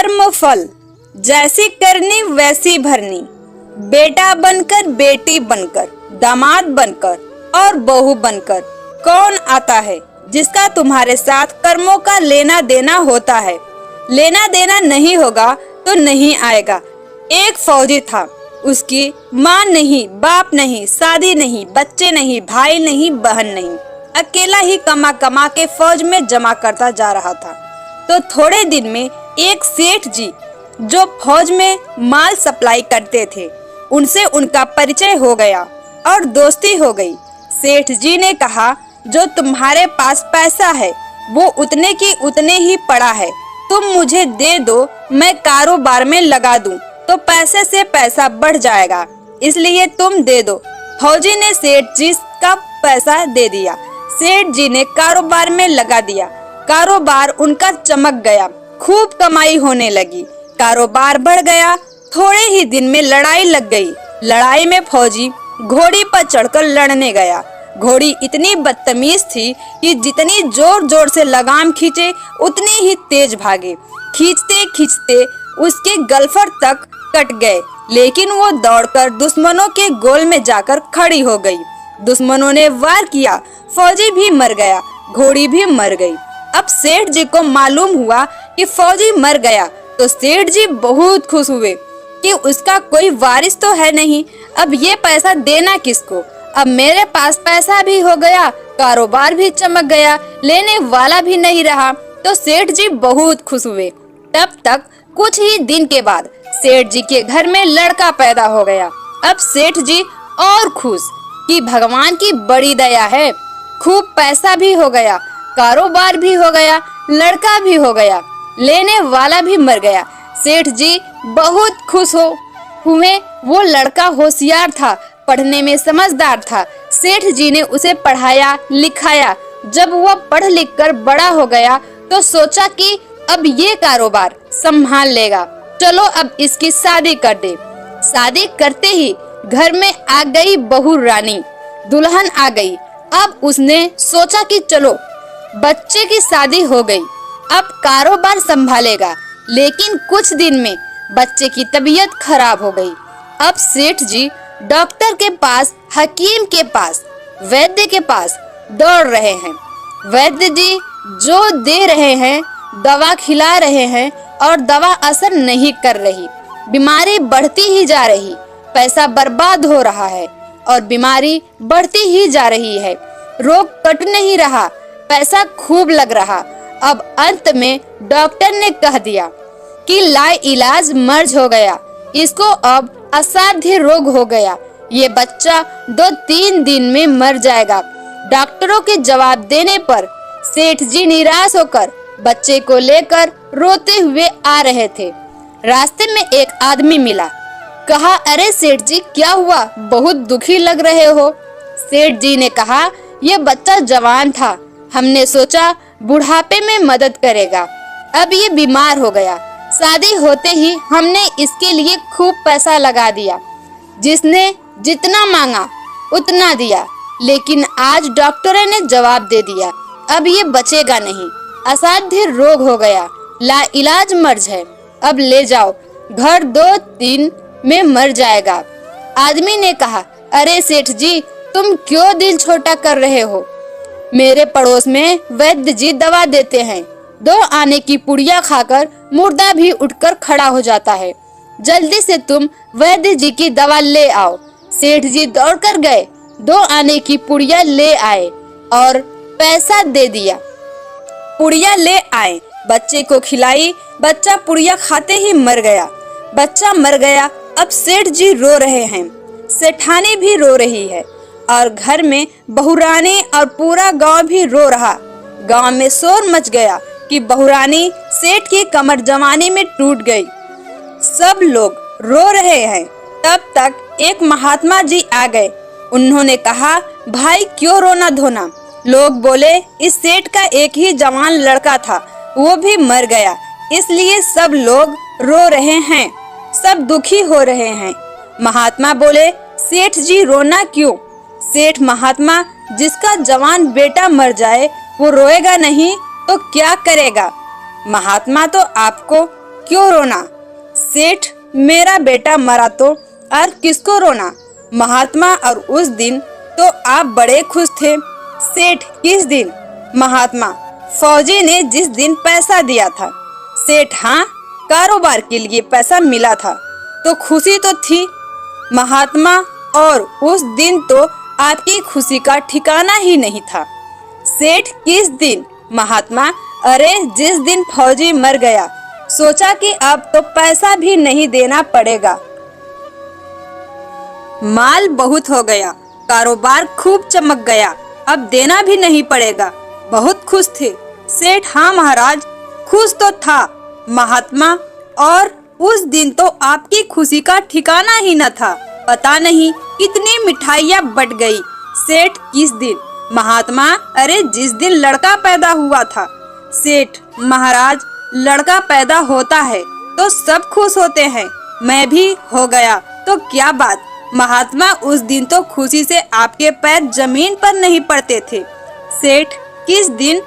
कर्म फल जैसी करनी वैसी भरनी। बेटा बनकर, बेटी बनकर, दामाद बनकर और बहू बनकर कौन आता है जिसका तुम्हारे साथ कर्मों का लेना देना होता है। लेना देना नहीं होगा तो नहीं आएगा। एक फौजी था, उसकी माँ नहीं, बाप नहीं, शादी नहीं, बच्चे नहीं, भाई नहीं, बहन नहीं, अकेला ही कमा कमा के फौज में जमा करता जा रहा था। तो थोड़े दिन में एक सेठ जी जो फौज में माल सप्लाई करते थे, उनसे उनका परिचय हो गया और दोस्ती हो गई। सेठ जी ने कहा, जो तुम्हारे पास पैसा है वो उतने की उतने ही पड़ा है, तुम मुझे दे दो, मैं कारोबार में लगा दूं तो पैसे से पैसा बढ़ जाएगा, इसलिए तुम दे दो। फौजी ने सेठ जी का पैसा दे दिया। सेठ जी ने कारोबार में लगा दिया। कारोबार उनका चमक गया, खूब कमाई होने लगी, कारोबार बढ़ गया। थोड़े ही दिन में लड़ाई लग गई। लड़ाई में फौजी घोड़ी पर चढ़कर लड़ने गया। घोड़ी इतनी बदतमीज थी कि जितनी जोर जोर से लगाम खींचे उतनी ही तेज भागे। खींचते खींचते उसके गलफर तक कट गए, लेकिन वो दौड़कर दुश्मनों के गोल में जाकर खड़ी हो गई। दुश्मनों ने वार किया, फौजी भी मर गया, घोड़ी भी मर गई। अब सेठ जी को मालूम हुआ कि फौजी मर गया तो सेठ जी बहुत खुश हुए कि उसका कोई वारिस तो है नहीं, अब ये पैसा देना किसको। अब मेरे पास पैसा भी हो गया, कारोबार भी चमक गया, लेने वाला भी नहीं रहा। तो सेठ जी बहुत खुश हुए। तब तक कुछ ही दिन के बाद सेठ जी के घर में लड़का पैदा हो गया। अब सेठ जी और खुश कि भगवान की बड़ी दया है, खूब पैसा भी हो गया, कारोबार भी हो गया, लड़का भी हो गया, लेने वाला भी मर गया। सेठ जी बहुत खुश हुए। वो लड़का होशियार था, पढ़ने में समझदार था। सेठ जी ने उसे पढ़ाया लिखाया। जब वह पढ़ लिख कर बड़ा हो गया तो सोचा कि अब ये कारोबार संभाल लेगा, चलो अब इसकी शादी कर दे। शादी करते ही घर में आ गई बहू रानी, दुल्हन आ गई। अब उसने सोचा कि चलो बच्चे की शादी हो गई, अब कारोबार संभालेगा। लेकिन कुछ दिन में बच्चे की तबीयत खराब हो गई। अब सेठ जी डॉक्टर के पास, हकीम के पास, वैद्य के पास दौड़ रहे हैं। वैद्य जी जो दे रहे हैं, दवा खिला रहे हैं और दवा असर नहीं कर रही। बीमारी बढ़ती ही जा रही, पैसा बर्बाद हो रहा है और बीमारी बढ़ती ही जा रही है। रोग कट नहीं रहा, पैसा खूब लग रहा। अब अंत में डॉक्टर ने कह दिया कि लाइलाज मर्ज हो गया, इसको अब असाध्य रोग हो गया, ये बच्चा 2-3 दिन में मर जाएगा। डॉक्टरों के जवाब देने पर सेठ जी निराश होकर बच्चे को लेकर रोते हुए आ रहे थे। रास्ते में एक आदमी मिला। कहा, अरे सेठ जी क्या हुआ, बहुत दुखी लग रहे हो। सेठ जी ने कहा, यह बच्चा जवान था, हमने सोचा बुढ़ापे में मदद करेगा, अब ये बीमार हो गया। शादी होते ही हमने इसके लिए खूब पैसा लगा दिया, जिसने जितना मांगा उतना दिया, लेकिन आज डॉक्टर ने जवाब दे दिया अब ये बचेगा नहीं, असाध्य रोग हो गया, लाइलाज मर्ज है, अब ले जाओ, घर 2-3 में मर जाएगा। आदमी ने कहा, अरे सेठ जी तुम क्यों दिल छोटा कर रहे हो, मेरे पड़ोस में वैद्य जी दवा देते हैं, 2 आने की पुड़िया खाकर मुर्दा भी उठकर खड़ा हो जाता है, जल्दी से तुम वैद्य जी की दवा ले आओ। सेठ जी दौड़कर गए, 2 आने की पुड़िया ले आए और पैसा दे दिया। पुड़िया ले आए, बच्चे को खिलाई, बच्चा पुड़िया खाते ही मर गया। बच्चा मर गया। अब सेठ जी रो रहे हैं, सेठानी भी रो रही है और घर में बहुरानी और पूरा गांव भी रो रहा। गांव में शोर मच गया कि बहुरानी सेठ की कमर जवानी में टूट गई। सब लोग रो रहे हैं। तब तक एक महात्मा जी आ गए। उन्होंने कहा, भाई क्यों रोना धोना। लोग बोले, इस सेठ का एक ही जवान लड़का था, वो भी मर गया, इसलिए सब लोग रो रहे हैं, सब दुखी हो रहे हैं। महात्मा बोले, सेठ जी रोना क्यों। सेठ महात्मा, जिसका जवान बेटा मर जाए वो रोएगा नहीं तो क्या करेगा। महात्मा तो आपको क्यों रोना? सेठ, मेरा बेटा मरा तो और किसको रोना? महात्मा, और उस दिन तो आप बड़े खुश थे। सेठ, किस दिन? महात्मा, फौजी ने जिस दिन पैसा दिया था। सेठ, हाँ, कारोबार के लिए पैसा मिला था तो खुशी तो थी। महात्मा, और उस दिन तो आपकी खुशी का ठिकाना ही नहीं था। सेठ, किस दिन? महात्मा, अरे जिस दिन फौजी मर गया, सोचा कि अब तो पैसा भी नहीं देना पड़ेगा, माल बहुत हो गया, कारोबार खूब चमक गया, अब देना भी नहीं पड़ेगा, बहुत खुश थे। सेठ, हाँ महाराज, खुश तो था। महात्मा, और उस दिन तो आपकी खुशी का ठिकाना ही न था, पता नहीं कितनी मिठाइयाँ बट गई। सेठ, किस दिन? महात्मा, अरे जिस दिन लड़का पैदा हुआ था। सेठ, महाराज, लड़का पैदा होता है तो सब खुश होते हैं, मैं भी हो गया तो क्या बात। महात्मा, उस दिन तो खुशी से आपके पैर जमीन पर नहीं पड़ते थे। सेठ, किस दिन?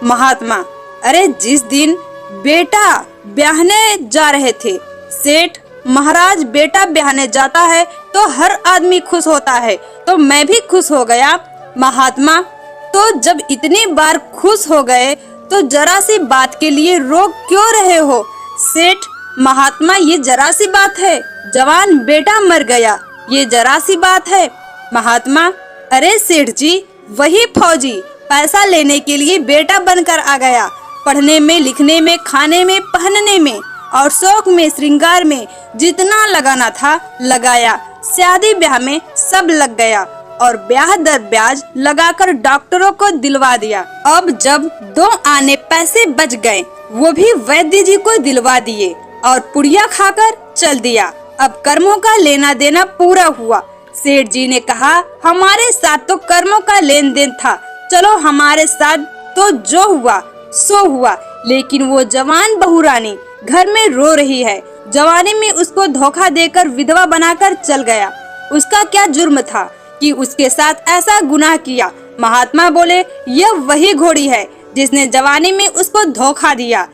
महात्मा, अरे जिस दिन बेटा ब्याहने जा रहे थे। सेठ, महाराज, बेटा ब्याहने जाता है तो हर आदमी खुश होता है, तो मैं भी खुश हो गया। महात्मा, तो जब इतनी बार खुश हो गए तो जरा सी बात के लिए रो क्यों रहे हो? सेठ, महात्मा, ये जरा सी बात है, जवान बेटा मर गया, ये जरा सी बात है। महात्मा, अरे सेठ जी, वही फौजी पैसा लेने के लिए बेटा बनकर आ गया, पढ़ने में, लिखने में, खाने में, पहनने में और शौक में, श्रृंगार में जितना लगाना था लगाया, शादी ब्याह में सब लग गया और ब्याह दर ब्याज लगाकर डॉक्टरों को दिलवा दिया। अब जब 2 आने पैसे बच गए, वो भी वैद्य जी को दिलवा दिए और पुड़िया खाकर चल दिया। अब कर्मों का लेना देना पूरा हुआ। सेठ जी ने कहा, हमारे साथ तो कर्मों का लेन देन था, चलो हमारे साथ तो जो हुआ सो हुआ। लेकिन वो जवान बहू रानी घर में रो रही है, जवानी में उसको धोखा देकर विधवा बनाकर चल गया। उसका क्या जुर्म था कि उसके साथ ऐसा गुनाह किया? महात्मा बोले, यह वही घोड़ी है जिसने जवानी में उसको धोखा दिया,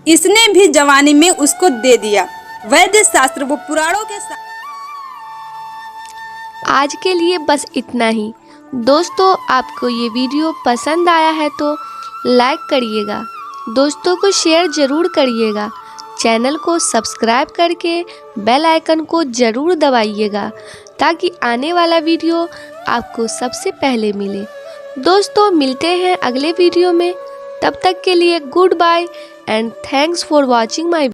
इसने भी जवानी में उसको दे दिया। वैद्य शास्त्र वो पुराणों के साथ। आज के लिए बस इतना ही। दोस्तों, आपको ये वीडियो पसंद आया है तो लाइक करिएगा, दोस्तों को शेयर जरूर करिएगा, चैनल को सब्सक्राइब करके बेल आइकन को जरूर दबाइएगा ताकि आने वाला वीडियो आपको सबसे पहले मिले। दोस्तों, मिलते हैं अगले वीडियो में, तब तक के लिए good bye and thanks for watching my